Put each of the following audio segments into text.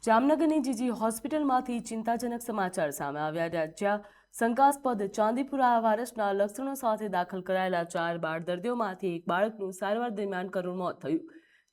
જામનગરની જીજી હોસ્પિટલમાંથી ચિંતાજનક સમાચાર સામે આવ્યા હતા, જ્યાં શંકાસ્પદ ચાંદીપુરા વાયરસના લક્ષણો સાથે દાખલ કરાયેલા 4 બાળ દર્દીઓમાંથી એક બાળકનું સારવાર દરમિયાન કરુણ મોત થયું,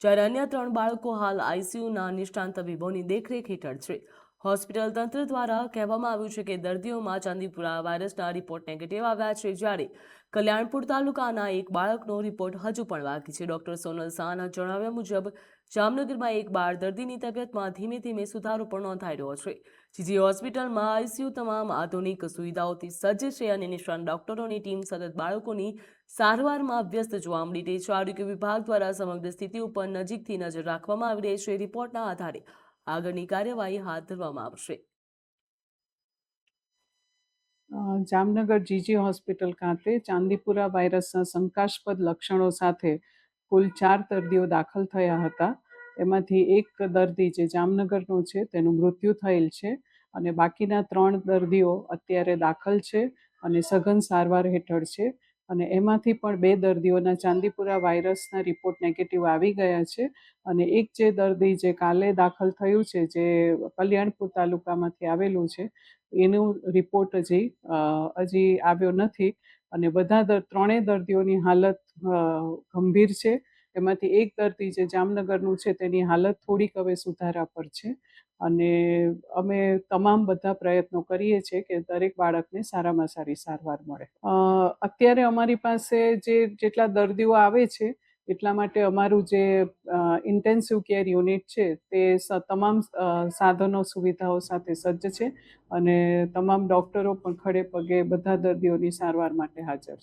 જ્યારે અન્ય 3 બાળકો હાલ આઈસીયુના નિષ્ણાંત તબીબોની દેખરેખ હેઠળ છે. હોસ્પિટલ તંત્ર દ્વારા કહેવામાં આવ્યું છે કે દર્દીઓમાં ચાંદીપુરા વાયરસના રિપોર્ટ નેગેટિવ આવ્યા છે, જ્યારે કલ્યાણપુર તાલુકાના એક બાળકનો રિપોર્ટ હજુ પણ બાકી છે. ડોક્ટર સોનલ શાહના જણાવ્યા મુજબ જામનગરમાં એક બાળ દર્દીની તબિયતમાં ધીમે ધીમે સુધારો પણ નોંધાઈ રહ્યો છે. જીજી હોસ્પિટલમાં આઈસીયુ તમામ આધુનિક સુવિધાઓથી સજ્જ છે અને નિષ્ણાત ડોક્ટરોની ટીમ સતત બાળકોની સારવારમાં વ્યસ્ત જોવા મળી રહી છે. આરોગ્ય વિભાગ દ્વારા સમગ્ર સ્થિતિ ઉપર નજીકથી નજર રાખવામાં આવી રહી છે. રિપોર્ટના આધારે આગળની કાર્યવાહી હાથ ધરવામાં આવશે. જામનગર જીજી હોસ્પિટલ ખાતે ચાંદીપુરા વાયરસના શંકાસ્પદ લક્ષણો સાથે કુલ 4 દર્દીઓ દાખલ થયા હતા. એમાંથી એક દર્દી જે જામનગરનો છે તેનું મૃત્યુ થયેલ છે અને બાકીના 3 દર્દીઓ અત્યારે દાખલ છે અને સઘન સારવાર હેઠળ છે. અને એમાંથી પણ 2 દર્દીઓના ચાંદીપુરા વાયરસના રિપોર્ટ નેગેટિવ આવી ગયા છે અને એક જે દર્દી જે કાલે દાખલ થયું છે, જે કલ્યાણપુર તાલુકામાંથી આવેલું છે, એનું રિપોર્ટ હજી આવ્યો નથી અને બધા 3 દર્દીઓની હાલત ગંભીર છે. એમાંથી એક દર્દી જે જામનગરનું છે તેની હાલત થોડીક હવે સુધારા પર છે અને અમે તમામ બધા પ્રયત્નો કરીએ છીએ કે દરેક બાળકને સારામાં સારી સારવાર મળે. અત્યારે અમારી પાસે જેટલા દર્દીઓ આવે છે એટલા માટે અમારું જે ઇન્ટેન્સિવ કેર યુનિટ છે તે તમામ સાધનો સુવિધાઓ સાથે સજ્જ છે અને તમામ ડૉક્ટરો પણ ખડે પગે બધા દર્દીઓની સારવાર માટે હાજર છે.